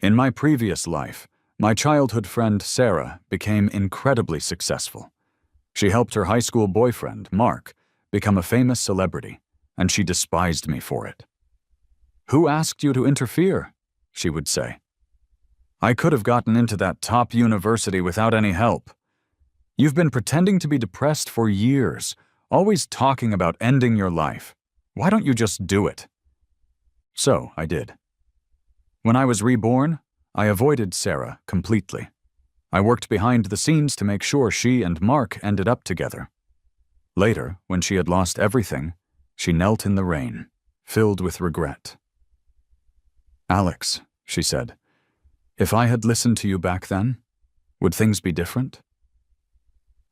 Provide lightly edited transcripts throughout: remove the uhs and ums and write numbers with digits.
In my previous life, my childhood friend Sarah became incredibly successful. She helped her high school boyfriend, Mark, become a famous celebrity, and she despised me for it. "Who asked you to interfere?" she would say. "I could have gotten into that top university without any help. You've been pretending to be depressed for years, always talking about ending your life. Why don't you just do it?" So I did. When I was reborn, I avoided Sarah completely. I worked behind the scenes to make sure she and Mark ended up together. Later, when she had lost everything, she knelt in the rain, filled with regret. "Alex," she said, "if I had listened to you back then, would things be different?"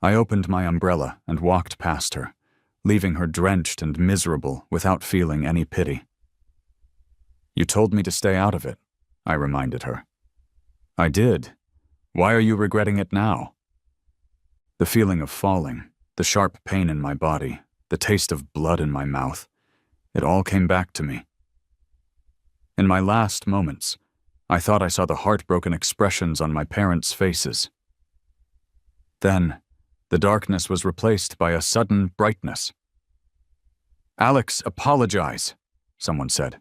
I opened my umbrella and walked past her, leaving her drenched and miserable without feeling any pity. "You told me to stay out of it," I reminded her. "I did. Why are you regretting it now?" The feeling of falling, the sharp pain in my body, the taste of blood in my mouth, it all came back to me. In my last moments, I thought I saw the heartbroken expressions on my parents' faces. Then, the darkness was replaced by a sudden brightness. "Alex, apologize," someone said.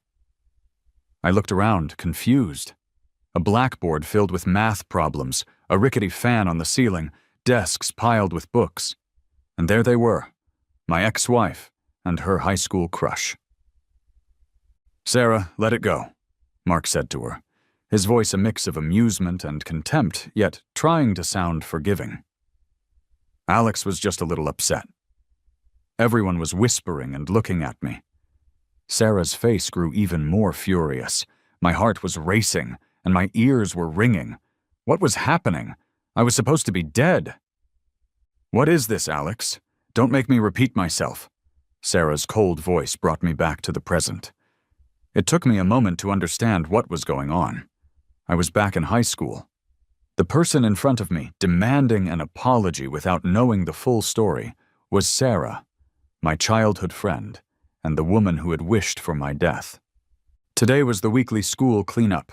I looked around, confused. A blackboard filled with math problems, a rickety fan on the ceiling, desks piled with books. And there they were, my ex-wife and her high school crush. "Sarah, let it go," Mark said to her, his voice a mix of amusement and contempt, yet trying to sound forgiving. Alex was just a little upset. Everyone was whispering and looking at me. Sarah's face grew even more furious. My heart was racing, and my ears were ringing. What was happening? I was supposed to be dead. "What is this, Alex? Don't make me repeat myself." Sarah's cold voice brought me back to the present. It took me a moment to understand what was going on. I was back in high school. The person in front of me, demanding an apology without knowing the full story, was Sarah, my childhood friend, and the woman who had wished for my death. Today was the weekly school cleanup.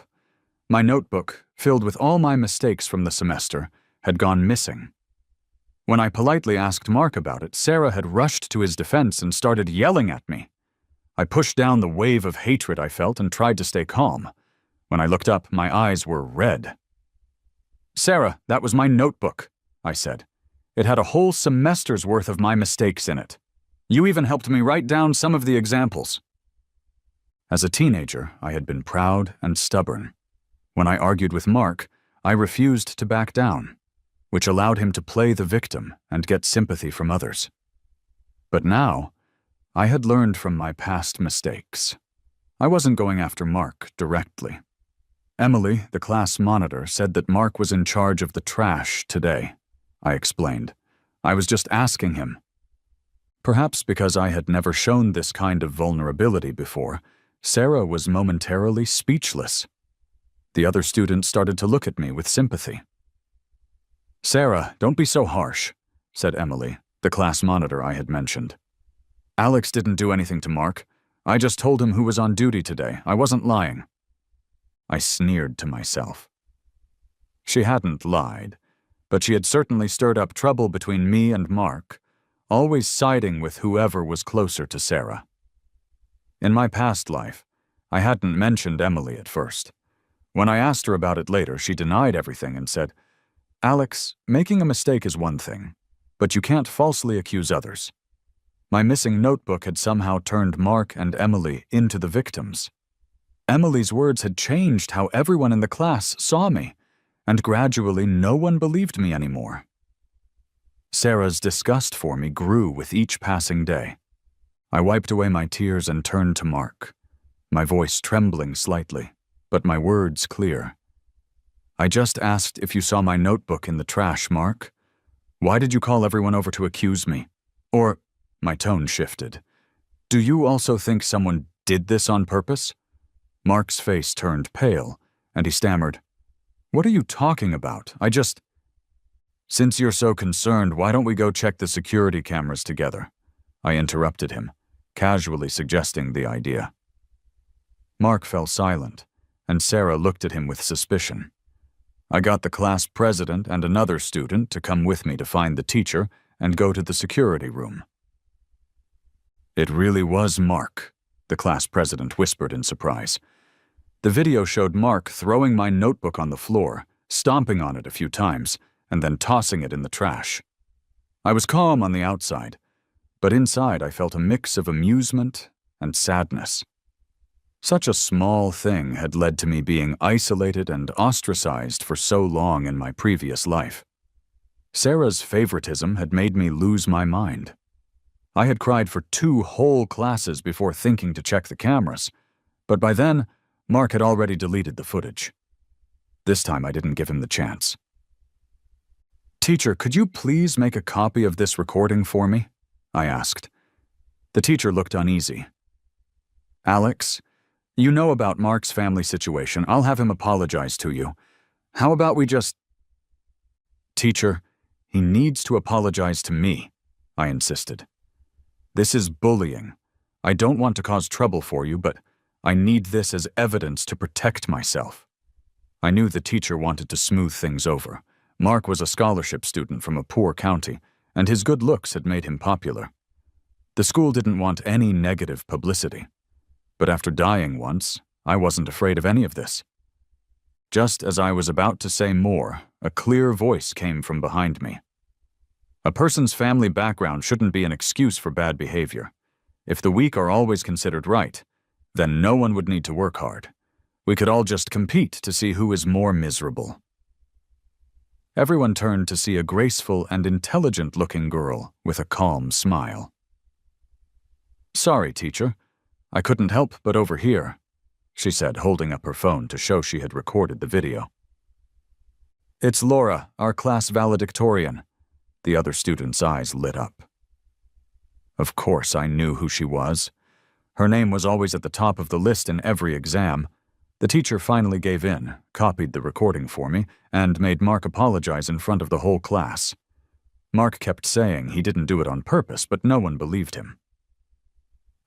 My notebook, filled with all my mistakes from the semester, had gone missing. When I politely asked Mark about it, Sarah had rushed to his defense and started yelling at me. I pushed down the wave of hatred I felt and tried to stay calm. When I looked up, my eyes were red. "Sarah, that was my notebook," I said. "It had a whole semester's worth of my mistakes in it. You even helped me write down some of the examples." As a teenager, I had been proud and stubborn. When I argued with Mark, I refused to back down, which allowed him to play the victim and get sympathy from others. But now, I had learned from my past mistakes. I wasn't going after Mark directly. Emily, the class monitor, said that Mark was in charge of the trash today. I explained. I was just asking him. Perhaps because I had never shown this kind of vulnerability before, Sarah was momentarily speechless. The other students started to look at me with sympathy. "Sarah, don't be so harsh," said Emily, the class monitor I had mentioned. "Alex didn't do anything to Mark. I just told him who was on duty today. I wasn't lying." I sneered to myself. She hadn't lied, but she had certainly stirred up trouble between me and Mark, always siding with whoever was closer to Sarah. In my past life, I hadn't mentioned Emily at first. When I asked her about it later, she denied everything and said, "Alex, making a mistake is one thing, but you can't falsely accuse others." My missing notebook had somehow turned Mark and Emily into the victims. Emily's words had changed how everyone in the class saw me, and gradually no one believed me anymore. Sarah's disgust for me grew with each passing day. I wiped away my tears and turned to Mark, my voice trembling slightly, but my words clear. "I just asked if you saw my notebook in the trash, Mark. Why did you call everyone over to accuse me? Or," my tone shifted, "do you also think someone did this on purpose?" Mark's face turned pale, and he stammered, "What are you talking about? Since you're so concerned, why don't we go check the security cameras together?" I interrupted him, casually suggesting the idea. Mark fell silent, and Sarah looked at him with suspicion. I got the class president and another student to come with me to find the teacher and go to the security room. "It really was Mark," the class president whispered in surprise. The video showed Mark throwing my notebook on the floor, stomping on it a few times, and then tossing it in the trash. I was calm on the outside, but inside I felt a mix of amusement and sadness. Such a small thing had led to me being isolated and ostracized for so long in my previous life. Sarah's favoritism had made me lose my mind. I had cried for 2 whole classes before thinking to check the cameras, but by then, Mark had already deleted the footage. This time I didn't give him the chance. "Teacher, could you please make a copy of this recording for me?" I asked. The teacher looked uneasy. "Alex, you know about Mark's family situation. I'll have him apologize to you. How about we just—" "Teacher, he needs to apologize to me," I insisted. "This is bullying. I don't want to cause trouble for you, but I need this as evidence to protect myself." I knew the teacher wanted to smooth things over. Mark was a scholarship student from a poor county, and his good looks had made him popular. The school didn't want any negative publicity. But after dying once, I wasn't afraid of any of this. Just as I was about to say more, a clear voice came from behind me. "A person's family background shouldn't be an excuse for bad behavior. If the weak are always considered right, then no one would need to work hard. We could all just compete to see who is more miserable." Everyone turned to see a graceful and intelligent-looking girl with a calm smile. "Sorry, teacher. I couldn't help but overhear," she said, holding up her phone to show she had recorded the video. "It's Laura, our class valedictorian." The other student's eyes lit up. Of course I knew who she was. Her name was always at the top of the list in every exam. The teacher finally gave in, copied the recording for me, and made Mark apologize in front of the whole class. Mark kept saying he didn't do it on purpose, but no one believed him.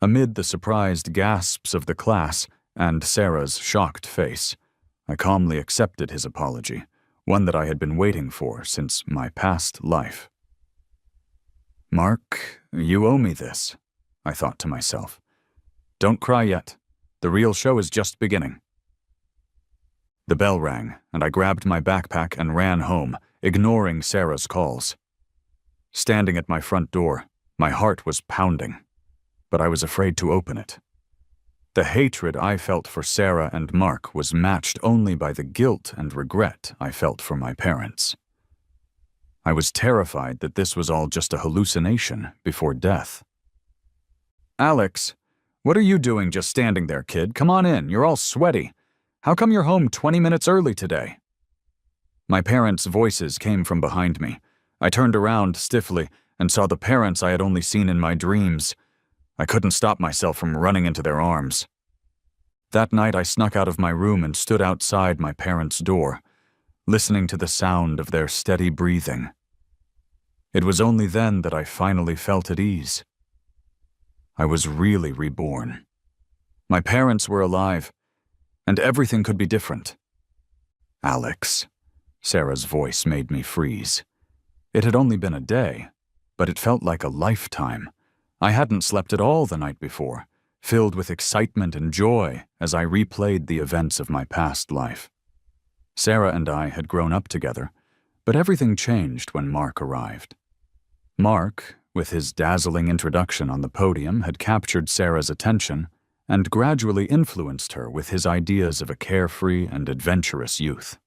Amid the surprised gasps of the class and Sarah's shocked face, I calmly accepted his apology, one that I had been waiting for since my past life. "Mark, you owe me this," I thought to myself. "Don't cry yet. The real show is just beginning." The bell rang, and I grabbed my backpack and ran home, ignoring Sarah's calls. Standing at my front door, my heart was pounding, but I was afraid to open it. The hatred I felt for Sarah and Mark was matched only by the guilt and regret I felt for my parents. I was terrified that this was all just a hallucination before death. "Alex, what are you doing just standing there, kid? Come on in, you're all sweaty. How come you're home 20 minutes early today?" My parents' voices came from behind me. I turned around stiffly and saw the parents I had only seen in my dreams. I couldn't stop myself from running into their arms. That night I snuck out of my room and stood outside my parents' door, listening to the sound of their steady breathing. It was only then that I finally felt at ease. I was really reborn. My parents were alive, and everything could be different. "Alex," Sarah's voice made me freeze. It had only been a day, but it felt like a lifetime. I hadn't slept at all the night before, filled with excitement and joy as I replayed the events of my past life. Sarah and I had grown up together, but everything changed when Mark arrived. Mark, with his dazzling introduction on the podium, had captured Sarah's attention and gradually influenced her with his ideas of a carefree and adventurous youth.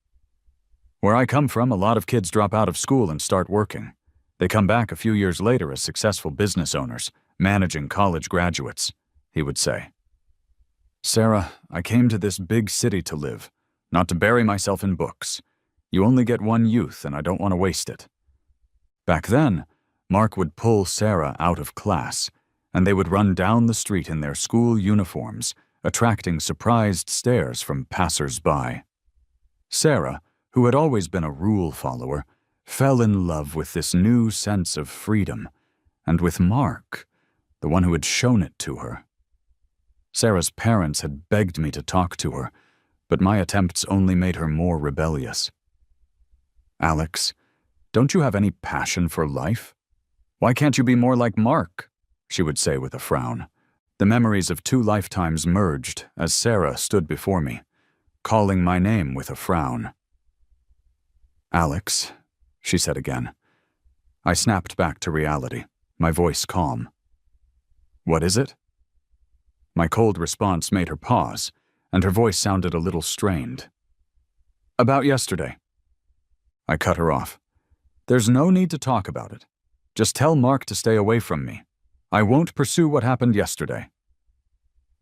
"Where I come from, a lot of kids drop out of school and start working. They come back a few years later as successful business owners, managing college graduates," he would say. "Sarah, I came to this big city to live, not to bury myself in books. You only get one youth, and I don't want to waste it." Back then, Mark would pull Sarah out of class, and they would run down the street in their school uniforms, attracting surprised stares from passers-by. Sarah, who had always been a rule follower, fell in love with this new sense of freedom, and with Mark, the one who had shown it to her. Sarah's parents had begged me to talk to her, but my attempts only made her more rebellious. "Alex, don't you have any passion for life? Why can't you be more like Mark?" she would say with a frown. The memories of 2 lifetimes merged as Sarah stood before me, calling my name with a frown. "Alex," she said again. I snapped back to reality, my voice calm. "What is it?" My cold response made her pause, and her voice sounded a little strained. "About yesterday." I cut her off. "There's no need to talk about it. Just tell Mark to stay away from me. I won't pursue what happened yesterday."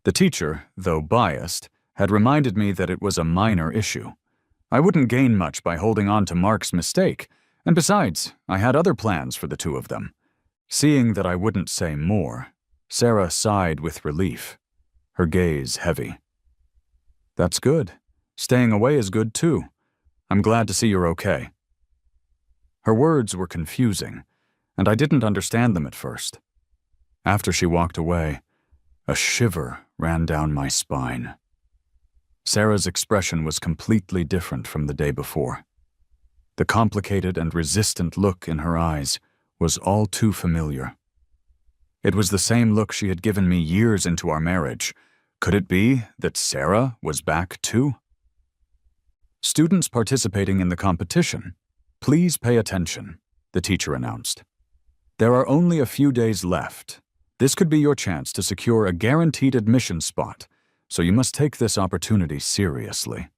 The teacher, though biased, had reminded me that it was a minor issue. I wouldn't gain much by holding on to Mark's mistake, and besides, I had other plans for the 2 of them. Seeing that I wouldn't say more, Sarah sighed with relief, her gaze heavy. "That's good. Staying away is good too. I'm glad to see you're okay." Her words were confusing, and I didn't understand them at first. After she walked away, a shiver ran down my spine. Sarah's expression was completely different from the day before. The complicated and resistant look in her eyes was all too familiar. It was the same look she had given me years into our marriage. Could it be that Sarah was back too? "Students participating in the competition, please pay attention," the teacher announced. "There are only a few days left. This could be your chance to secure a guaranteed admission spot, so you must take this opportunity seriously."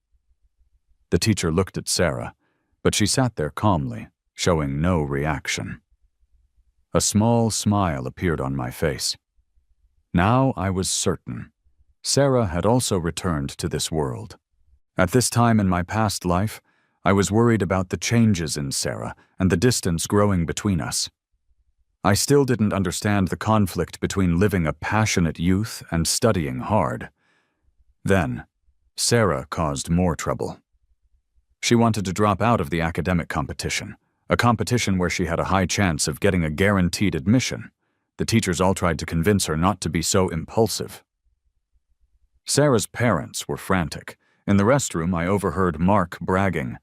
The teacher looked at Sarah, but she sat there calmly, showing no reaction. A small smile appeared on my face. Now I was certain. Sarah had also returned to this world. At this time in my past life, I was worried about the changes in Sarah and the distance growing between us. I still didn't understand the conflict between living a passionate youth and studying hard. Then, Sarah caused more trouble. She wanted to drop out of the academic competition, a competition where she had a high chance of getting a guaranteed admission. The teachers all tried to convince her not to be so impulsive. Sarah's parents were frantic. In the restroom, I overheard Mark bragging,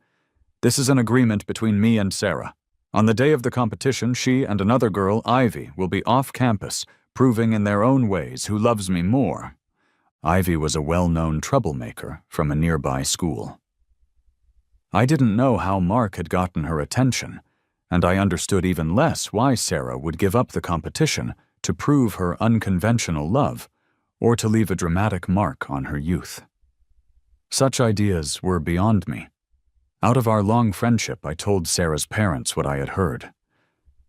"This is an agreement between me and Sarah. On the day of the competition, she and another girl, Ivy, will be off campus, proving in their own ways who loves me more." Ivy was a well-known troublemaker from a nearby school. I didn't know how Mark had gotten her attention, and I understood even less why Sarah would give up the competition to prove her unconventional love, or to leave a dramatic mark on her youth. Such ideas were beyond me. Out of our long friendship, I told Sarah's parents what I had heard.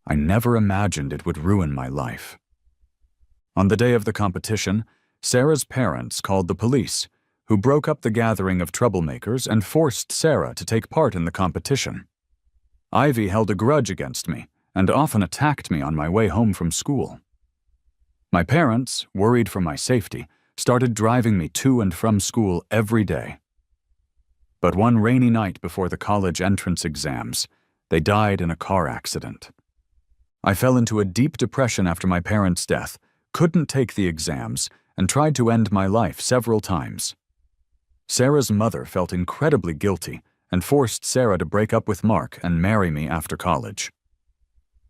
I never imagined it would ruin my life. On the day of the competition, Sarah's parents called the police, who broke up the gathering of troublemakers and forced Sarah to take part in the competition. Ivy held a grudge against me and often attacked me on my way home from school. My parents, worried for my safety, started driving me to and from school every day. But one rainy night before the college entrance exams, they died in a car accident. I fell into a deep depression after my parents' death, couldn't take the exams, and tried to end my life several times. Sarah's mother felt incredibly guilty and forced Sarah to break up with Mark and marry me after college.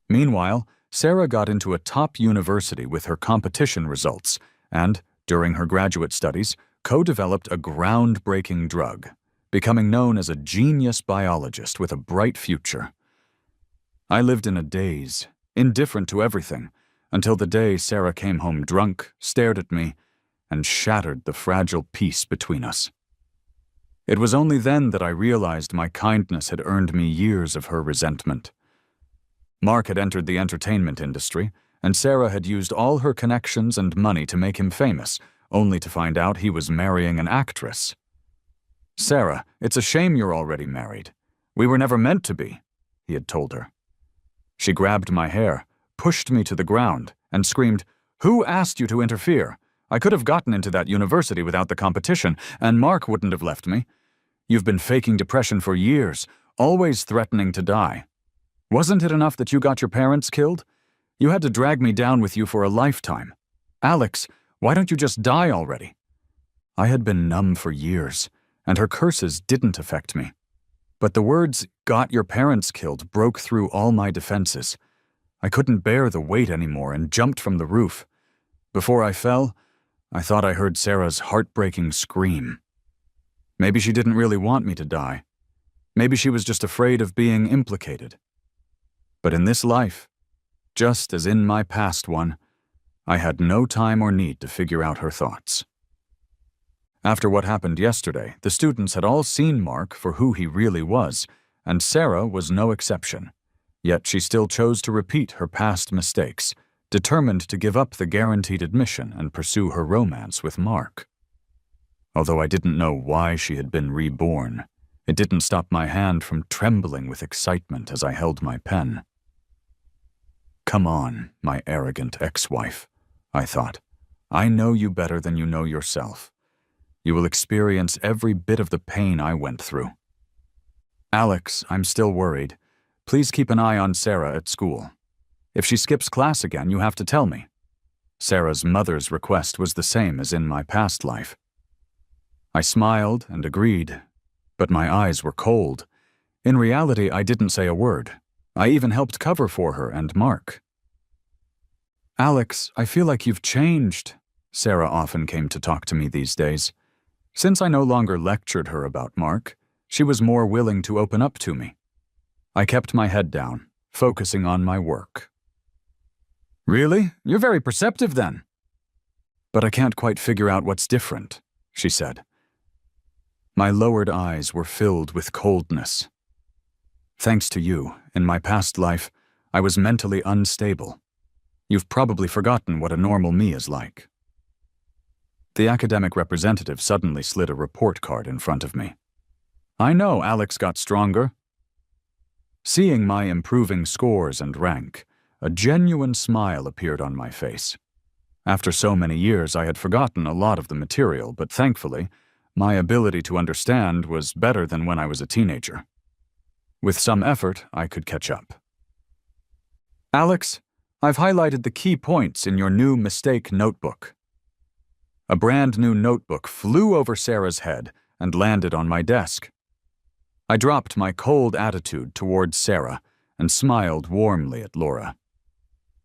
Meanwhile, Sarah got into a top university with her competition results and, during her graduate studies, co-developed a groundbreaking drug, becoming known as a genius biologist with a bright future. I lived in a daze, indifferent to everything, until the day Sarah came home drunk, stared at me, and shattered the fragile peace between us. It was only then that I realized my kindness had earned me years of her resentment. Mark had entered the entertainment industry, and Sarah had used all her connections and money to make him famous, only to find out he was marrying an actress. "Sarah, it's a shame you're already married. We were never meant to be," he had told her. She grabbed my hair, pushed me to the ground, and screamed, "Who asked you to interfere? I could have gotten into that university without the competition, and Mark wouldn't have left me. You've been faking depression for years, always threatening to die. Wasn't it enough that you got your parents killed? You had to drag me down with you for a lifetime. Alex, why don't you just die already?" I had been numb for years, and her curses didn't affect me. But the words, "got your parents killed," broke through all my defenses. I couldn't bear the weight anymore and jumped from the roof. Before I fell, I thought I heard Sarah's heartbreaking scream. Maybe she didn't really want me to die. Maybe she was just afraid of being implicated. But in this life, just as in my past one, I had no time or need to figure out her thoughts. After what happened yesterday, the students had all seen Mark for who he really was, and Sarah was no exception. Yet she still chose to repeat her past mistakes, determined to give up the guaranteed admission and pursue her romance with Mark. Although I didn't know why she had been reborn, it didn't stop my hand from trembling with excitement as I held my pen. "Come on, my arrogant ex-wife," I thought. "I know you better than you know yourself. You will experience every bit of the pain I went through. Alex, I'm still worried. Please keep an eye on Sarah at school. If she skips class again, you have to tell me." Sarah's mother's request was the same as in my past life. I smiled and agreed, but my eyes were cold. In reality, I didn't say a word. I even helped cover for her and Mark. "Alex, I feel like you've changed." Sarah often came to talk to me these days. Since I no longer lectured her about Mark, she was more willing to open up to me. I kept my head down, focusing on my work. "Really? You're very perceptive then." "But I can't quite figure out what's different," she said. My lowered eyes were filled with coldness. "Thanks to you, in my past life, I was mentally unstable. You've probably forgotten what a normal me is like." The academic representative suddenly slid a report card in front of me. "I know Alex got stronger." Seeing my improving scores and rank, a genuine smile appeared on my face. After so many years, I had forgotten a lot of the material, but thankfully, my ability to understand was better than when I was a teenager. With some effort, I could catch up. "Alex, I've highlighted the key points in your new mistake notebook." A brand new notebook flew over Sarah's head and landed on my desk. I dropped my cold attitude towards Sarah and smiled warmly at Laura.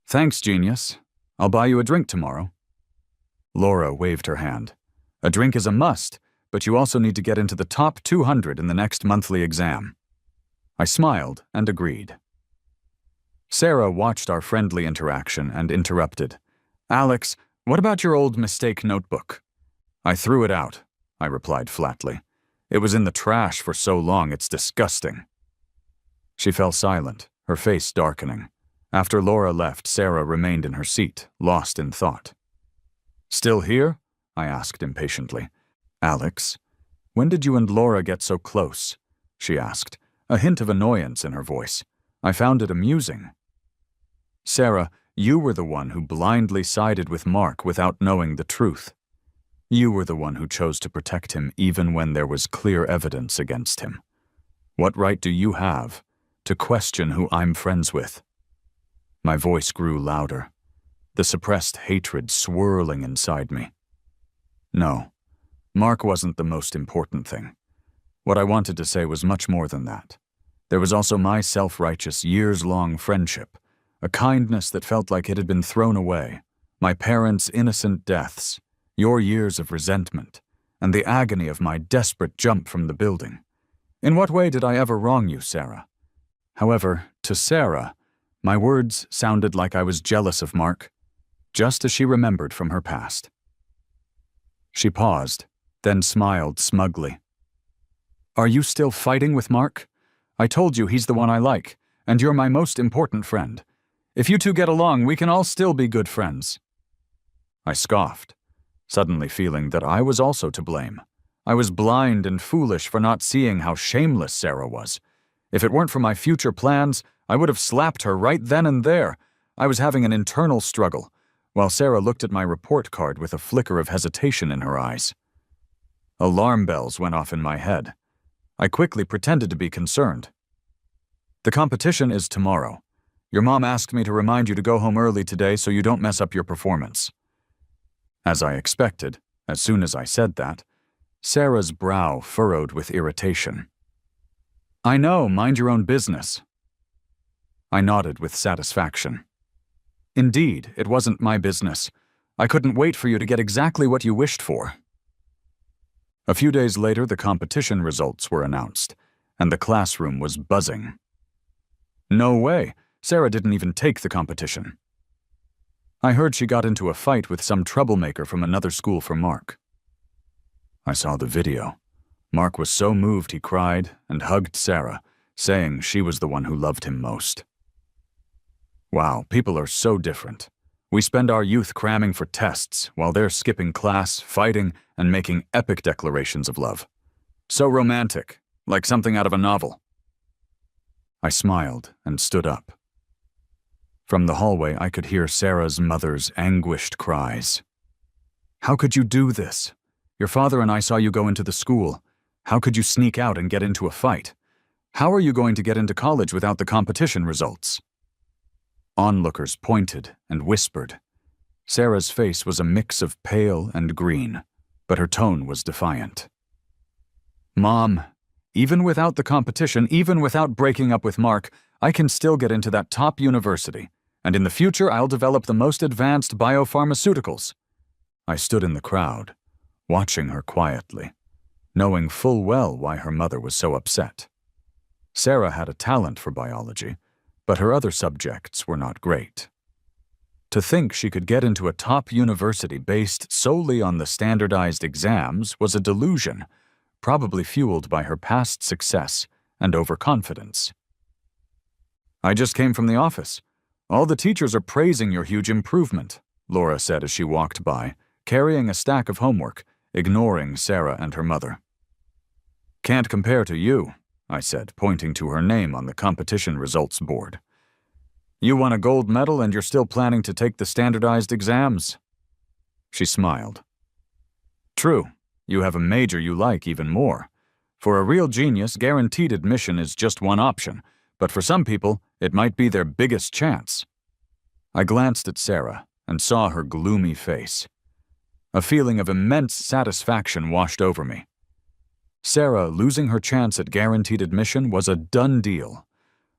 "Thanks, genius. I'll buy you a drink tomorrow." Laura waved her hand. "A drink is a must, but you also need to get into the top 200 in the next monthly exam." I smiled and agreed. Sarah watched our friendly interaction and interrupted. "Alex, what about your old mistake notebook?" "I threw it out," I replied flatly. "It was in the trash for so long, it's disgusting." She fell silent, her face darkening. After Laura left, Sarah remained in her seat, lost in thought. "Still here?" I asked impatiently. "Alex, when did you and Laura get so close?" she asked, a hint of annoyance in her voice. I found it amusing. "Sarah, you were the one who blindly sided with Mark without knowing the truth. You were the one who chose to protect him even when there was clear evidence against him. What right do you have to question who I'm friends with?" My voice grew louder, the suppressed hatred swirling inside me. No, Mark wasn't the most important thing. What I wanted to say was much more than that. There was also my self-righteous, years-long friendship, a kindness that felt like it had been thrown away, my parents' innocent deaths, your years of resentment, and the agony of my desperate jump from the building. In what way did I ever wrong you, Sarah? However, to Sarah, my words sounded like I was jealous of Mark, just as she remembered from her past. She paused, then smiled smugly. "Are you still fighting with Mark? I told you he's the one I like, and you're my most important friend. If you two get along, we can all still be good friends." I scoffed, suddenly feeling that I was also to blame. I was blind and foolish for not seeing how shameless Sarah was. If it weren't for my future plans, I would have slapped her right then and there. I was having an internal struggle, while Sarah looked at my report card with a flicker of hesitation in her eyes. Alarm bells went off in my head. I quickly pretended to be concerned. "The competition is tomorrow. Your mom asked me to remind you to go home early today so you don't mess up your performance." As I expected, as soon as I said that, Sarah's brow furrowed with irritation. I know, mind your own business. I nodded with satisfaction. Indeed, it wasn't my business. I couldn't wait for you to get exactly what you wished for. A few days later, the competition results were announced, and the classroom was buzzing. No way, Sarah didn't even take the competition. I heard she got into a fight with some troublemaker from another school for Mark. I saw the video. Mark was so moved he cried and hugged Sarah, saying she was the one who loved him most. Wow, people are so different. We spend our youth cramming for tests while they're skipping class, fighting, and making epic declarations of love. So romantic, like something out of a novel. I smiled and stood up. From the hallway, I could hear Sarah's mother's anguished cries. How could you do this? Your father and I saw you go into the school. How could you sneak out and get into a fight? How are you going to get into college without the competition results? Onlookers pointed and whispered. Sarah's face was a mix of pale and green, but her tone was defiant. Mom, even without the competition, even without breaking up with Mark, I can still get into that top university, and in the future I'll develop the most advanced biopharmaceuticals. I stood in the crowd, watching her quietly, knowing full well why her mother was so upset. Sarah had a talent for biology, but her other subjects were not great. To think she could get into a top university based solely on the standardized exams was a delusion, probably fueled by her past success and overconfidence. I just came from the office. All the teachers are praising your huge improvement, Laura said as she walked by, carrying a stack of homework, ignoring Sarah and her mother. Can't compare to you, I said, pointing to her name on the competition results board. You won a gold medal and you're still planning to take the standardized exams. She smiled. True, you have a major you like even more. For a real genius, guaranteed admission is just one option, but for some people, it might be their biggest chance. I glanced at Sarah and saw her gloomy face. A feeling of immense satisfaction washed over me. Sarah losing her chance at guaranteed admission was a done deal.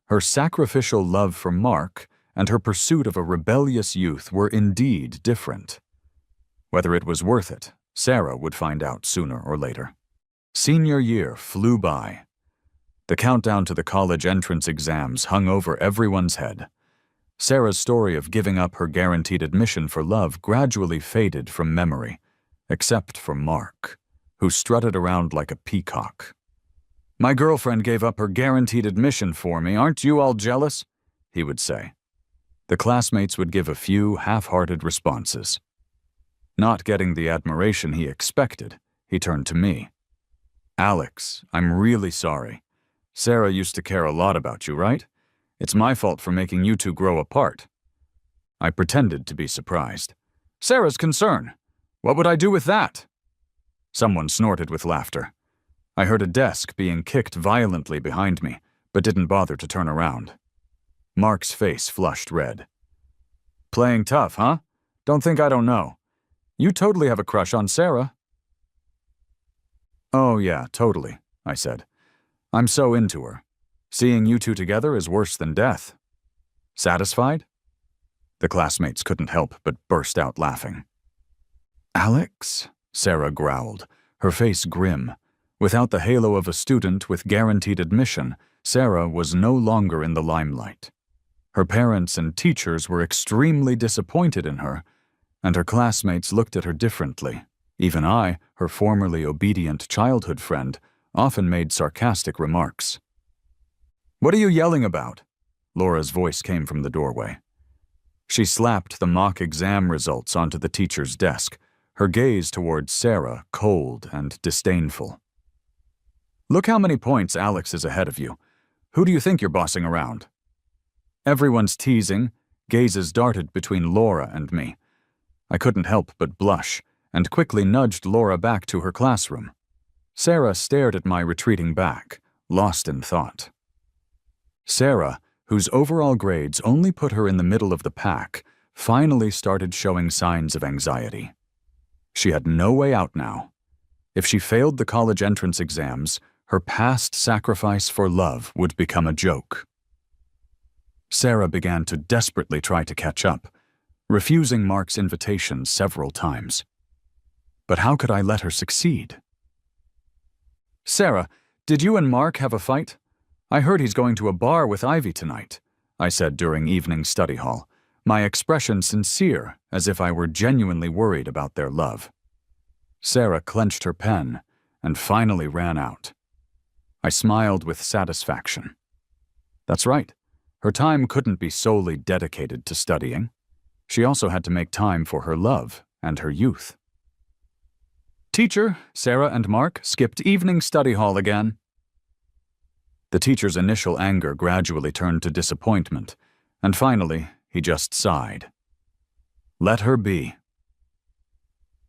Her sacrificial love for Mark and her pursuit of a rebellious youth were indeed different. Whether it was worth it, Sarah would find out sooner or later. Senior year flew by. The countdown to the college entrance exams hung over everyone's head. Sarah's story of giving up her guaranteed admission for love gradually faded from memory, except for Mark, who strutted around like a peacock. My girlfriend gave up her guaranteed admission for me, aren't you all jealous? He would say. The classmates would give a few half-hearted responses. Not getting the admiration he expected, he turned to me. Alex, I'm really sorry. Sarah used to care a lot about you, right? It's my fault for making you two grow apart. I pretended to be surprised. Sarah's concern. What would I do with that? Someone snorted with laughter. I heard a desk being kicked violently behind me, but didn't bother to turn around. Mark's face flushed red. Playing tough, huh? Don't think I don't know. You totally have a crush on Sarah. Oh yeah, totally, I said. I'm so into her. Seeing you two together is worse than death. Satisfied? The classmates couldn't help but burst out laughing. Alex? Sarah growled, her face grim. Without the halo of a student with guaranteed admission, Sarah was no longer in the limelight. Her parents and teachers were extremely disappointed in her, and her classmates looked at her differently. Even I, her formerly obedient childhood friend, often made sarcastic remarks. What are you yelling about? Laura's voice came from the doorway. She slapped the mock exam results onto the teacher's desk, her gaze towards Sarah cold and disdainful. Look how many points Alex is ahead of you. Who do you think you're bossing around? Everyone's teasing, gazes darted between Laura and me. I couldn't help but blush, and quickly nudged Laura back to her classroom. Sarah stared at my retreating back, lost in thought. Sarah, whose overall grades only put her in the middle of the pack, finally started showing signs of anxiety. She had no way out now. If she failed the college entrance exams, her past sacrifice for love would become a joke. Sarah began to desperately try to catch up, refusing Mark's invitation several times. But how could I let her succeed? "Sarah, did you and Mark have a fight? I heard he's going to a bar with Ivy tonight," I said during evening study hall, my expression sincere, as if I were genuinely worried about their love. Sarah clenched her pen and finally ran out. I smiled with satisfaction. That's right. Her time couldn't be solely dedicated to studying. She also had to make time for her love and her youth. "Teacher, Sarah and Mark skipped evening study hall again." The teacher's initial anger gradually turned to disappointment, and finally, he just sighed. Let her be.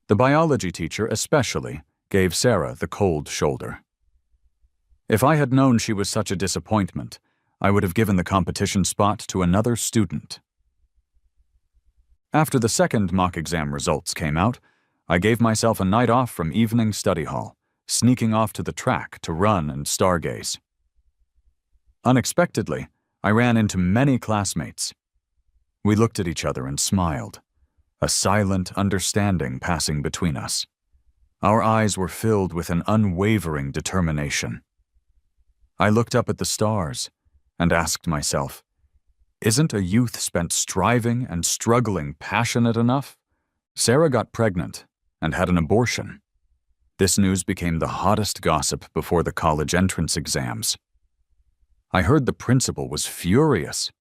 The biology teacher especially gave Sarah the cold shoulder. If I had known she was such a disappointment, I would have given the competition spot to another student. After the second mock exam results came out, I gave myself a night off from evening study hall, sneaking off to the track to run and stargaze. Unexpectedly, I ran into many classmates. We looked at each other and smiled, a silent understanding passing between us. Our eyes were filled with an unwavering determination. I looked up at the stars and asked myself, isn't a youth spent striving and struggling passionate enough? Sarah got pregnant and had an abortion. This news became the hottest gossip before the college entrance exams. I heard the principal was furious.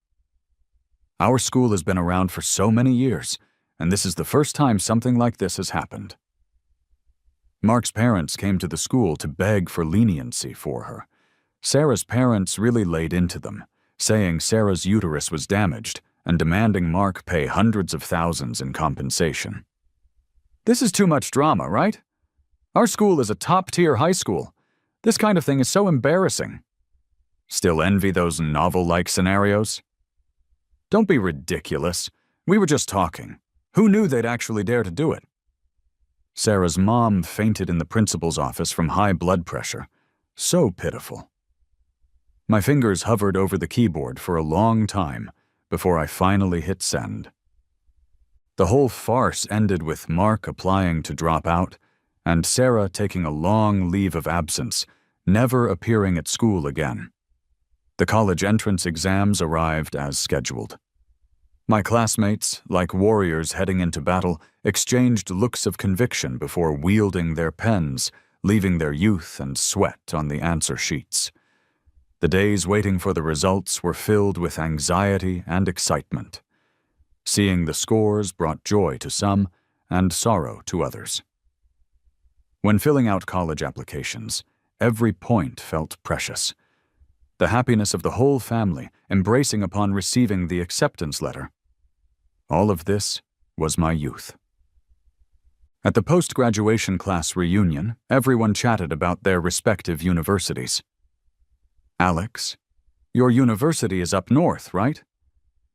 Our school has been around for so many years, and this is the first time something like this has happened. Mark's parents came to the school to beg for leniency for her. Sarah's parents really laid into them, saying Sarah's uterus was damaged and demanding Mark pay hundreds of thousands in compensation. This is too much drama, right? Our school is a top-tier high school. This kind of thing is so embarrassing. Still envy those novel-like scenarios? Don't be ridiculous. We were just talking. Who knew they'd actually dare to do it? Sarah's mom fainted in the principal's office from high blood pressure. So pitiful. My fingers hovered over the keyboard for a long time before I finally hit send. The whole farce ended with Mark applying to drop out and Sarah taking a long leave of absence, never appearing at school again. The college entrance exams arrived as scheduled. My classmates, like warriors heading into battle, exchanged looks of conviction before wielding their pens, leaving their youth and sweat on the answer sheets. The days waiting for the results were filled with anxiety and excitement. Seeing the scores brought joy to some and sorrow to others. When filling out college applications, every point felt precious. The happiness of the whole family embracing upon receiving the acceptance letter. All of this was my youth. At the post-graduation class reunion, everyone chatted about their respective universities. Alex, your university is up north, right?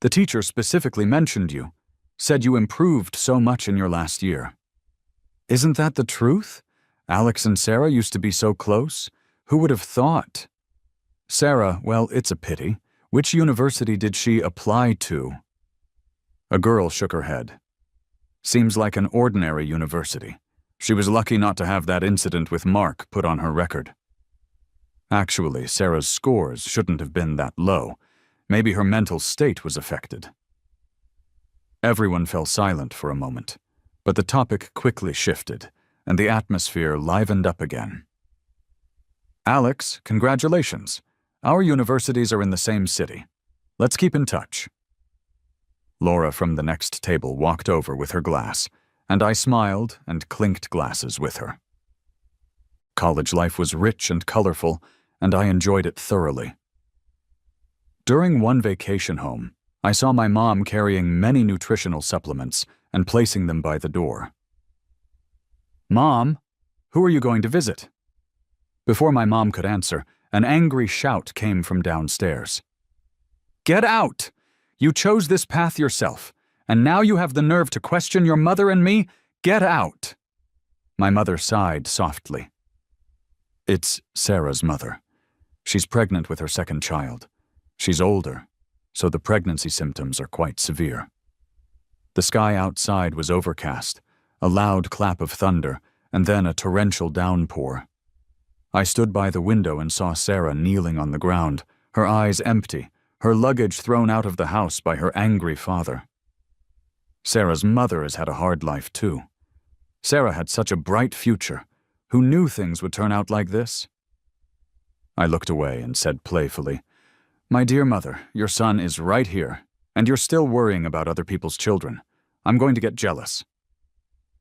The teacher specifically mentioned you, said you improved so much in your last year. Isn't that the truth? Alex and Sarah used to be so close. Who would have thought? Sarah, well, it's a pity. Which university did she apply to? A girl shook her head. Seems like an ordinary university. She was lucky not to have that incident with Mark put on her record. Actually, Sarah's scores shouldn't have been that low. Maybe her mental state was affected. Everyone fell silent for a moment, but the topic quickly shifted, and the atmosphere livened up again. Alex, congratulations. Our universities are in the same city. Let's keep in touch. Laura from the next table walked over with her glass, and I smiled and clinked glasses with her. College life was rich and colorful, and I enjoyed it thoroughly. During one vacation home, I saw my mom carrying many nutritional supplements and placing them by the door. Mom, who are you going to visit? Before my mom could answer, an angry shout came from downstairs. Get out! You chose this path yourself, and now you have the nerve to question your mother and me? Get out! My mother sighed softly. It's Sarah's mother. She's pregnant with her second child. She's older, so the pregnancy symptoms are quite severe. The sky outside was overcast, a loud clap of thunder, and then a torrential downpour. I stood by the window and saw Sarah kneeling on the ground, her eyes empty, her luggage thrown out of the house by her angry father. Sarah's mother has had a hard life too. Sarah had such a bright future. Who knew things would turn out like this? I looked away and said playfully, "My dear mother, your son is right here, and you're still worrying about other people's children. I'm going to get jealous."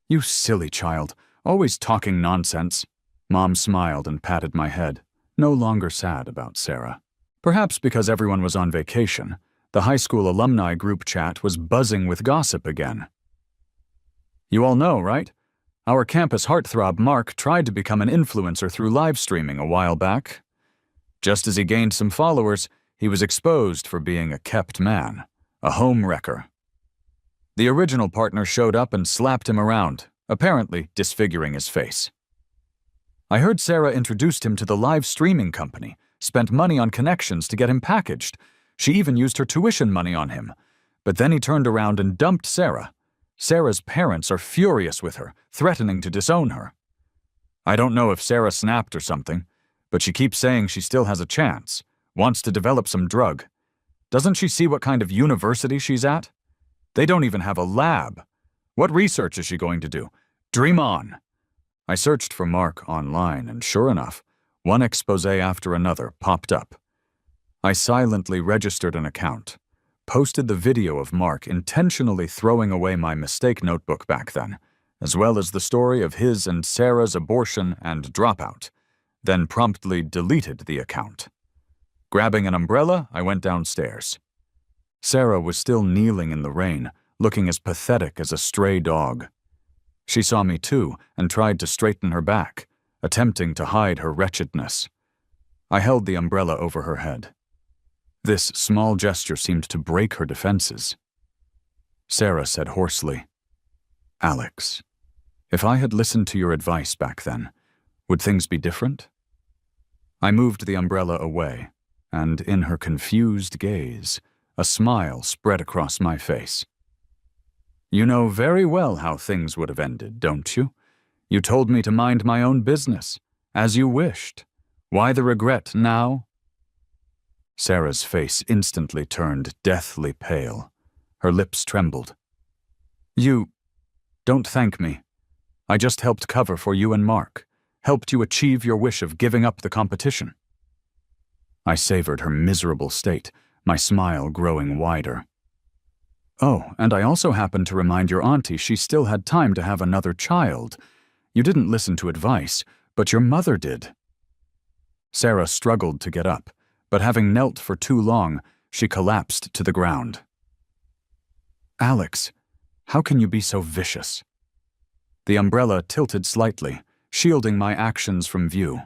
"You silly child, always talking nonsense." Mom smiled and patted my head, no longer sad about Sarah. Perhaps because everyone was on vacation, the high school alumni group chat was buzzing with gossip again. "You all know, right? Our campus heartthrob Mark tried to become an influencer through live streaming a while back. Just as he gained some followers, he was exposed for being a kept man, a home wrecker. The original partner showed up and slapped him around, apparently disfiguring his face. I heard Sarah introduced him to the live streaming company, spent money on connections to get him packaged. She even used her tuition money on him. But then he turned around and dumped Sarah. Sarah's parents are furious with her, threatening to disown her. I don't know if Sarah snapped or something, but she keeps saying she still has a chance, wants to develop some drug. Doesn't she see what kind of university she's at? They don't even have a lab. What research is she going to do? Dream on. I searched for Mark online, and sure enough, one expose after another popped up. I silently registered an account, posted the video of Mark intentionally throwing away my mistake notebook back then, as well as the story of his and Sarah's abortion and dropout, then promptly deleted the account. Grabbing an umbrella, I went downstairs. Sarah was still kneeling in the rain, looking as pathetic as a stray dog. She saw me too and tried to straighten her back, attempting to hide her wretchedness. I held the umbrella over her head. This small gesture seemed to break her defenses. Sarah said hoarsely, "Alex, if I had listened to your advice back then, would things be different?" I moved the umbrella away, and in her confused gaze, a smile spread across my face. "You know very well how things would have ended, don't you? You told me to mind my own business, as you wished. Why the regret now?" Sarah's face instantly turned deathly pale. Her lips trembled. "You don't thank me. I just helped cover for you and Mark, helped you achieve your wish of giving up the competition." I savored her miserable state, my smile growing wider. "Oh, and I also happened to remind your auntie she still had time to have another child. You didn't listen to advice, but your mother did." Sarah struggled to get up, but having knelt for too long, she collapsed to the ground. "Alex, how can you be so vicious?" The umbrella tilted slightly, shielding my actions from view.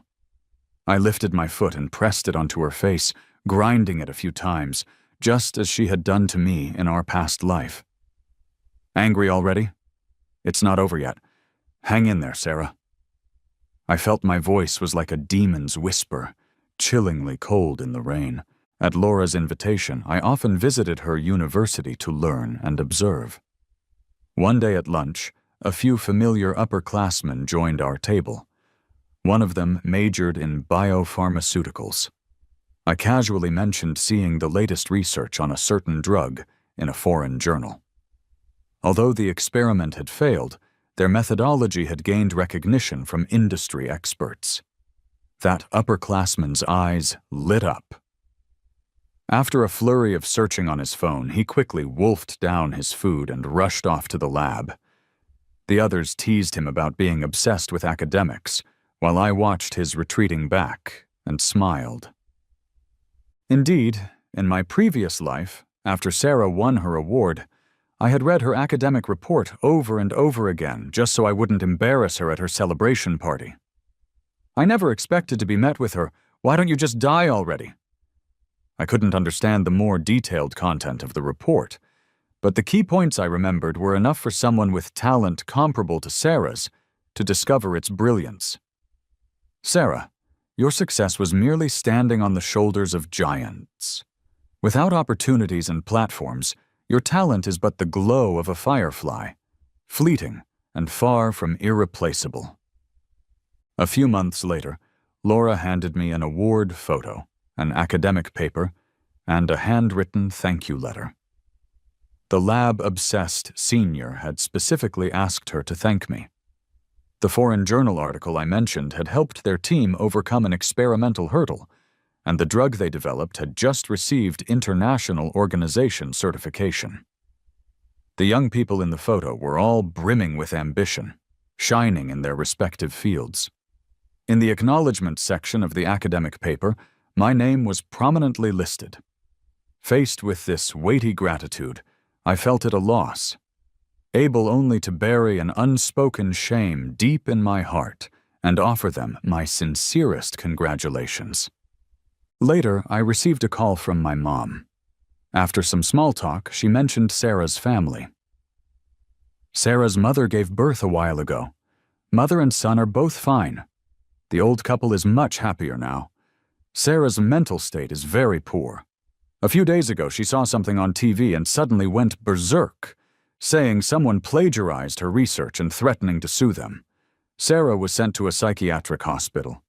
I lifted my foot and pressed it onto her face, grinding it a few times, just as she had done to me in our past life. "Angry already? It's not over yet. Hang in there, Sarah." I felt my voice was like a demon's whisper, chillingly cold in the rain. At Laura's invitation, I often visited her university to learn and observe. One day at lunch, a few familiar upperclassmen joined our table. One of them majored in biopharmaceuticals. I casually mentioned seeing the latest research on a certain drug in a foreign journal. Although the experiment had failed, their methodology had gained recognition from industry experts. That upperclassman's eyes lit up. After a flurry of searching on his phone, he quickly wolfed down his food and rushed off to the lab. The others teased him about being obsessed with academics, while I watched his retreating back and smiled. Indeed, in my previous life, after Sarah won her award, I had read her academic report over and over again just so I wouldn't embarrass her at her celebration party. I never expected to be met with her, "Why don't you just die already?" I couldn't understand the more detailed content of the report, but the key points I remembered were enough for someone with talent comparable to Sarah's to discover its brilliance. Sarah, your success was merely standing on the shoulders of giants. Without opportunities and platforms, your talent is but the glow of a firefly, fleeting and far from irreplaceable. A few months later, Laura handed me an award photo, an academic paper, and a handwritten thank you letter. The lab-obsessed senior had specifically asked her to thank me. The foreign journal article I mentioned had helped their team overcome an experimental hurdle, and the drug they developed had just received international organization certification. The young people in the photo were all brimming with ambition, shining in their respective fields. In the acknowledgement section of the academic paper, my name was prominently listed. Faced with this weighty gratitude, I felt it a loss, able only to bury an unspoken shame deep in my heart and offer them my sincerest congratulations. Later, I received a call from my mom. After some small talk, she mentioned Sarah's family. Sarah's mother gave birth a while ago. Mother and son are both fine. The old couple is much happier now. Sarah's mental state is very poor. A few days ago, she saw something on TV and suddenly went berserk, saying someone plagiarized her research and threatening to sue them. Sarah was sent to a psychiatric hospital.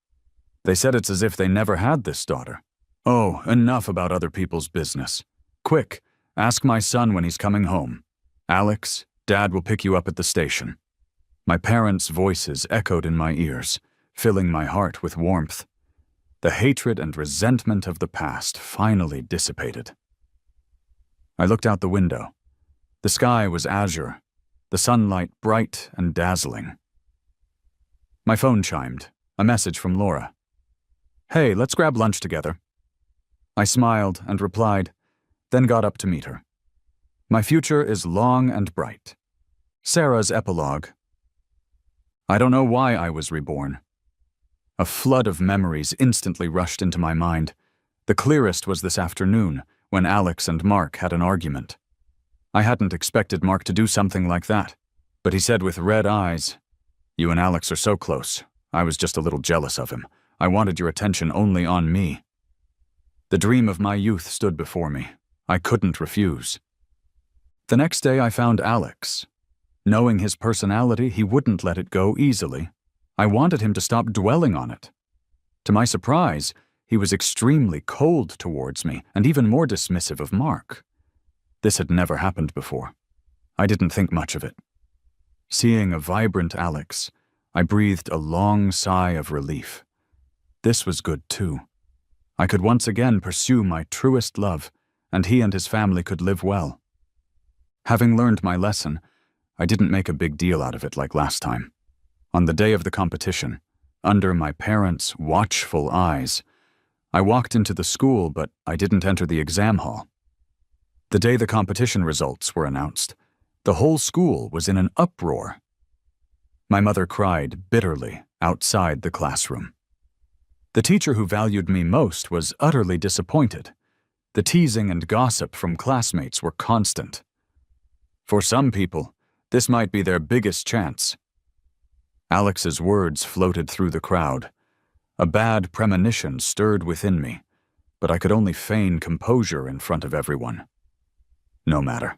They said it's as if they never had this daughter. Oh, enough about other people's business. Quick, ask my son when he's coming home. Alex, Dad will pick you up at the station. My parents' voices echoed in my ears, filling my heart with warmth. The hatred and resentment of the past finally dissipated. I looked out the window. The sky was azure, the sunlight bright and dazzling. My phone chimed, a message from Laura. Hey, let's grab lunch together. I smiled and replied, then got up to meet her. My future is long and bright. Sarah's epilogue. I don't know why I was reborn. A flood of memories instantly rushed into my mind. The clearest was this afternoon, when Alex and Mark had an argument. I hadn't expected Mark to do something like that, but he said with red eyes, "You and Alex are so close. I was just a little jealous of him. I wanted your attention only on me." The dream of my youth stood before me. I couldn't refuse. The next day I found Alex. Knowing his personality, he wouldn't let it go easily. I wanted him to stop dwelling on it. To my surprise, he was extremely cold towards me and even more dismissive of Mark. This had never happened before. I didn't think much of it. Seeing a vibrant Alex, I breathed a long sigh of relief. This was good too. I could once again pursue my truest love, and he and his family could live well. Having learned my lesson, I didn't make a big deal out of it like last time. On the day of the competition, under my parents' watchful eyes, I walked into the school, but I didn't enter the exam hall. The day the competition results were announced, the whole school was in an uproar. My mother cried bitterly outside the classroom. The teacher who valued me most was utterly disappointed. The teasing and gossip from classmates were constant. For some people, this might be their biggest chance. Alex's words floated through the crowd. A bad premonition stirred within me, but I could only feign composure in front of everyone. No matter.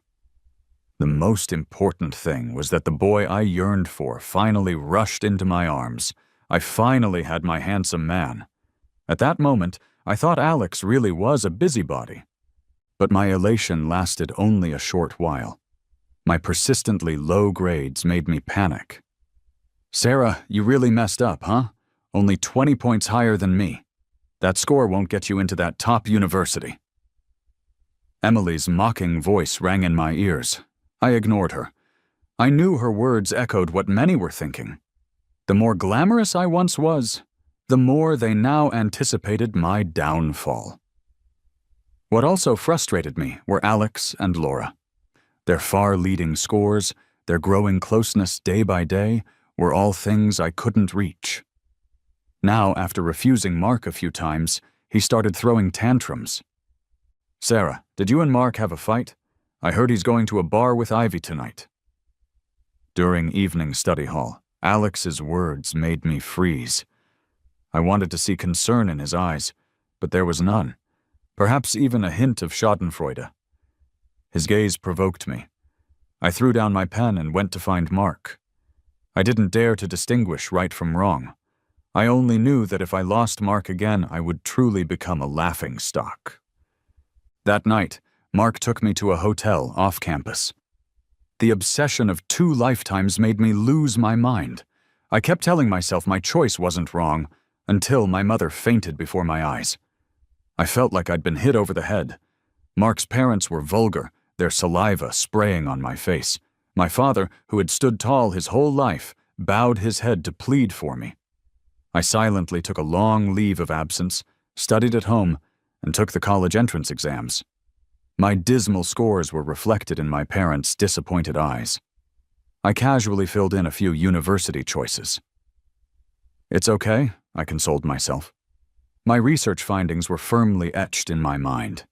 The most important thing was that the boy I yearned for finally rushed into my arms. I finally had my handsome man. At that moment, I thought Alex really was a busybody. But my elation lasted only a short while. My persistently low grades made me panic. "Sarah, you really messed up, huh? Only 20 points higher than me. That score won't get you into that top university." Emily's mocking voice rang in my ears. I ignored her. I knew her words echoed what many were thinking. The more glamorous I once was, the more they now anticipated my downfall. What also frustrated me were Alex and Laura. Their far-leading scores, their growing closeness day by day, were all things I couldn't reach. Now, after refusing Mark a few times, he started throwing tantrums. "Sarah, did you and Mark have a fight? I heard he's going to a bar with Ivy tonight." During evening study hall, Alex's words made me freeze. I wanted to see concern in his eyes, but there was none, perhaps even a hint of schadenfreude. His gaze provoked me. I threw down my pen and went to find Mark. I didn't dare to distinguish right from wrong. I only knew that if I lost Mark again, I would truly become a laughingstock. That night, Mark took me to a hotel off campus. The obsession of 2 lifetimes made me lose my mind. I kept telling myself my choice wasn't wrong, until my mother fainted before my eyes. I felt like I'd been hit over the head. Mark's parents were vulgar, their saliva spraying on my face. My father, who had stood tall his whole life, bowed his head to plead for me. I silently took a long leave of absence, studied at home, and took the college entrance exams. My dismal scores were reflected in my parents' disappointed eyes. I casually filled in a few university choices. It's okay, I consoled myself. My research findings were firmly etched in my mind.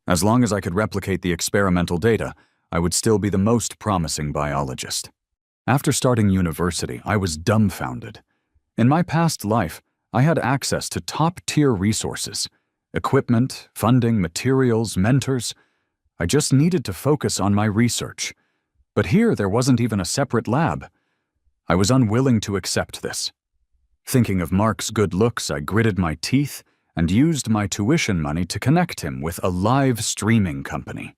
As long as I could replicate the experimental data, I would still be the most promising biologist. After starting university, I was dumbfounded. In my past life, I had access to top-tier resources, equipment, funding, materials, mentors. I just needed to focus on my research. But here there wasn't even a separate lab. I was unwilling to accept this. Thinking of Mark's good looks, I gritted my teeth and used my tuition money to connect him with a live streaming company.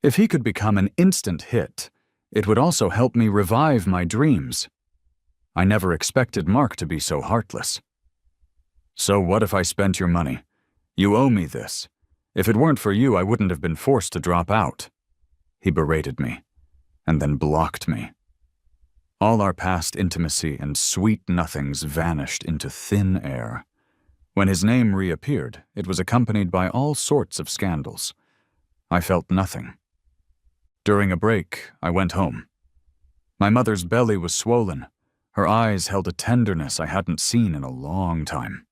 If he could become an instant hit, it would also help me revive my dreams. I never expected Mark to be so heartless. So what if I spent your money? You owe me this. If it weren't for you, I wouldn't have been forced to drop out. He berated me, and then blocked me. All our past intimacy and sweet nothings vanished into thin air. When his name reappeared, it was accompanied by all sorts of scandals. I felt nothing. During a break, I went home. My mother's belly was swollen. Her eyes held a tenderness I hadn't seen in a long time.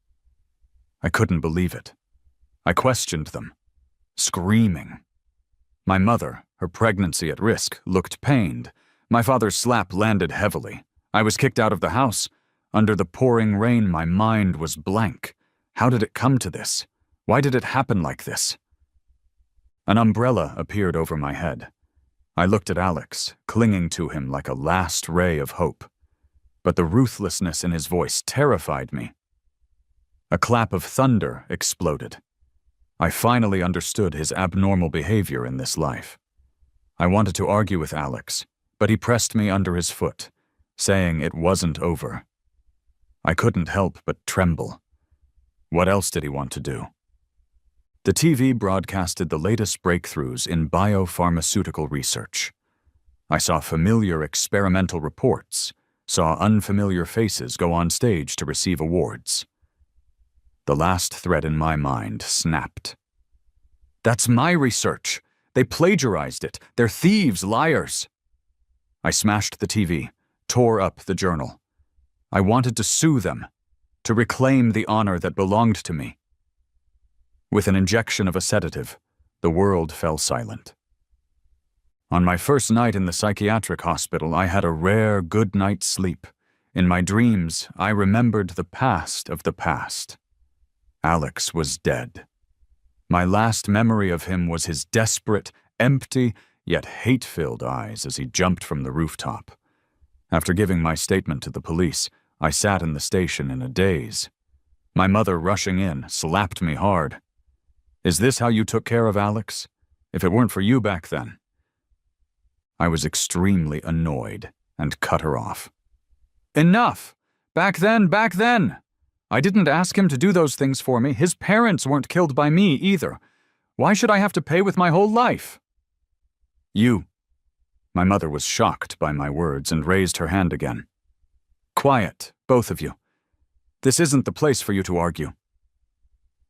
I couldn't believe it. I questioned them, screaming. My mother, her pregnancy at risk, looked pained. My father's slap landed heavily. I was kicked out of the house. Under the pouring rain, my mind was blank. How did it come to this? Why did it happen like this? An umbrella appeared over my head. I looked at Alex, clinging to him like a last ray of hope. But the ruthlessness in his voice terrified me. A clap of thunder exploded. I finally understood his abnormal behavior in this life. I wanted to argue with Alex, but he pressed me under his foot, saying it wasn't over. I couldn't help but tremble. What else did he want to do? The TV broadcasted the latest breakthroughs in biopharmaceutical research. I saw familiar experimental reports, saw unfamiliar faces go on stage to receive awards. The last thread in my mind snapped. That's my research. They plagiarized it. They're thieves, liars. I smashed the TV, tore up the journal. I wanted to sue them, to reclaim the honor that belonged to me. With an injection of a sedative, the world fell silent. On my first night in the psychiatric hospital, I had a rare good night's sleep. In my dreams, I remembered the past of the past. Alex was dead. My last memory of him was his desperate, empty, yet hate-filled eyes as he jumped from the rooftop. After giving my statement to the police, I sat in the station in a daze. My mother, rushing in, slapped me hard. Is this how you took care of Alex? If it weren't for you back then. I was extremely annoyed and cut her off. Enough! Back then! I didn't ask him to do those things for me. His parents weren't killed by me either. Why should I have to pay with my whole life? You. My mother was shocked by my words and raised her hand again. Quiet, both of you. This isn't the place for you to argue.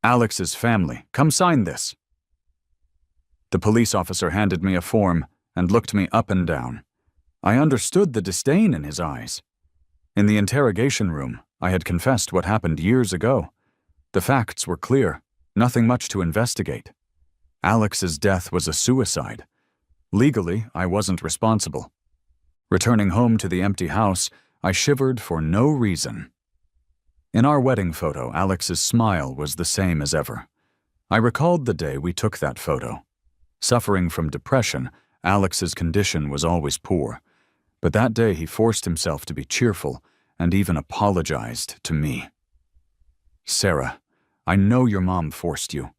Alex's family, come sign this. The police officer handed me a form and looked me up and down. I understood the disdain in his eyes. In the interrogation room, I had confessed what happened years ago. The facts were clear, nothing much to investigate. Alex's death was a suicide. Legally, I wasn't responsible. Returning home to the empty house, I shivered for no reason. In our wedding photo, Alex's smile was the same as ever. I recalled the day we took that photo. Suffering from depression, Alex's condition was always poor, but that day he forced himself to be cheerful and even apologized to me. "Sarah, I know your mom forced you.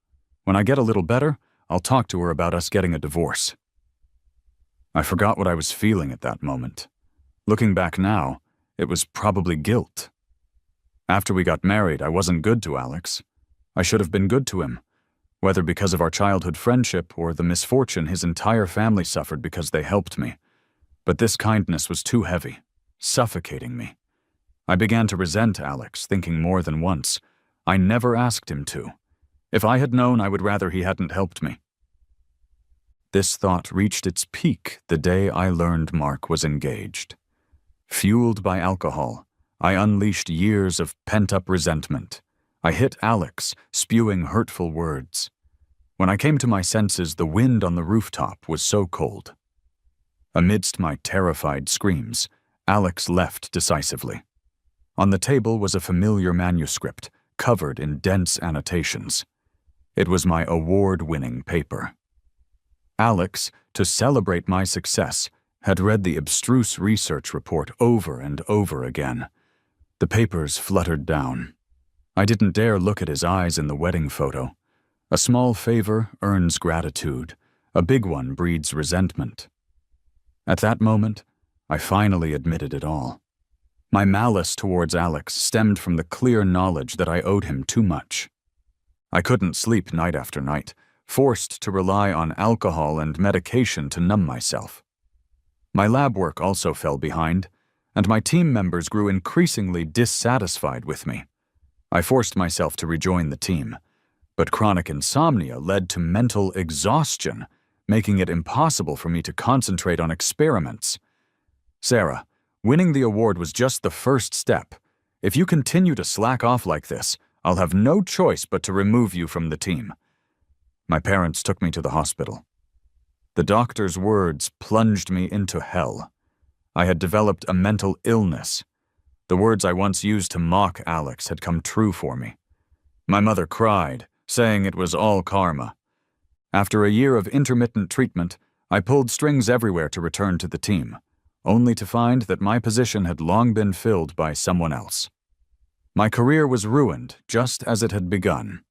When I get a little better, I'll talk to her about us getting a divorce." I forgot what I was feeling at that moment. Looking back now, it was probably guilt. After we got married, I wasn't good to Alex. I should have been good to him, whether because of our childhood friendship or the misfortune his entire family suffered because they helped me. But this kindness was too heavy, suffocating me. I began to resent Alex, thinking more than once, I never asked him to. If I had known, I would rather he hadn't helped me. This thought reached its peak the day I learned Mark was engaged. Fueled by alcohol, I unleashed years of pent-up resentment. I hit Alex, spewing hurtful words. When I came to my senses, the wind on the rooftop was so cold. Amidst my terrified screams, Alex left decisively. On the table was a familiar manuscript, covered in dense annotations. It was my award-winning paper. Alex, to celebrate my success, had read the abstruse research report over and over again. The papers fluttered down. I didn't dare look at his eyes in the wedding photo. A small favor earns gratitude. A big one breeds resentment. At that moment, I finally admitted it all. My malice towards Alex stemmed from the clear knowledge that I owed him too much. I couldn't sleep night after night, forced to rely on alcohol and medication to numb myself. My lab work also fell behind, and my team members grew increasingly dissatisfied with me. I forced myself to rejoin the team, but chronic insomnia led to mental exhaustion, making it impossible for me to concentrate on experiments. "Sarah, winning the award was just the first step. If you continue to slack off like this, I'll have no choice but to remove you from the team." My parents took me to the hospital. The doctor's words plunged me into hell. I had developed a mental illness. The words I once used to mock Alex had come true for me. My mother cried, saying it was all karma. After a year of intermittent treatment, I pulled strings everywhere to return to the team, only to find that my position had long been filled by someone else. My career was ruined just as it had begun.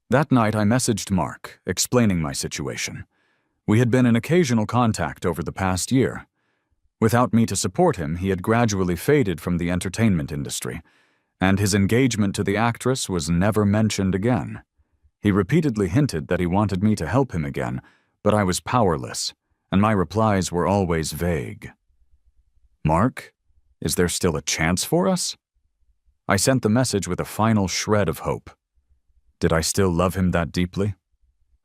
That night I messaged Mark, explaining my situation. We had been in occasional contact over the past year. Without me to support him, he had gradually faded from the entertainment industry, and his engagement to the actress was never mentioned again. He repeatedly hinted that he wanted me to help him again, but I was powerless, and my replies were always vague. "Mark, is there still a chance for us?" I sent the message with a final shred of hope. Did I still love him that deeply?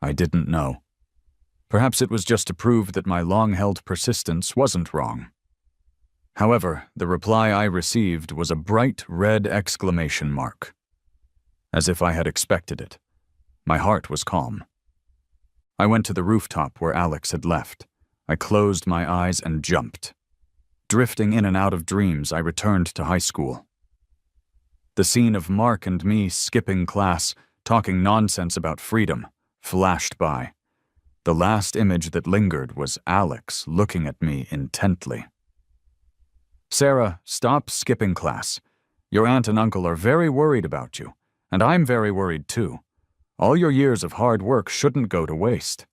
I didn't know. Perhaps it was just to prove that my long-held persistence wasn't wrong. However, the reply I received was a bright red exclamation mark. As if I had expected it. My heart was calm. I went to the rooftop where Alex had left. I closed my eyes and jumped. Drifting in and out of dreams, I returned to high school. The scene of Mark and me skipping class, talking nonsense about freedom, flashed by. The last image that lingered was Alex looking at me intently. "Sarah, stop skipping class. Your aunt and uncle are very worried about you, and I'm very worried too. All your years of hard work shouldn't go to waste."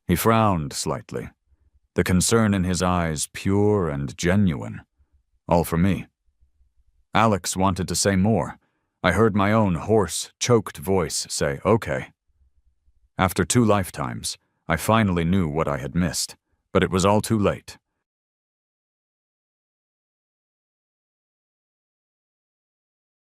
He frowned slightly, the concern in his eyes pure and genuine. All for me. Alex wanted to say more. I heard my own hoarse, choked voice say, "Okay." After 2 lifetimes, I finally knew what I had missed, but it was all too late.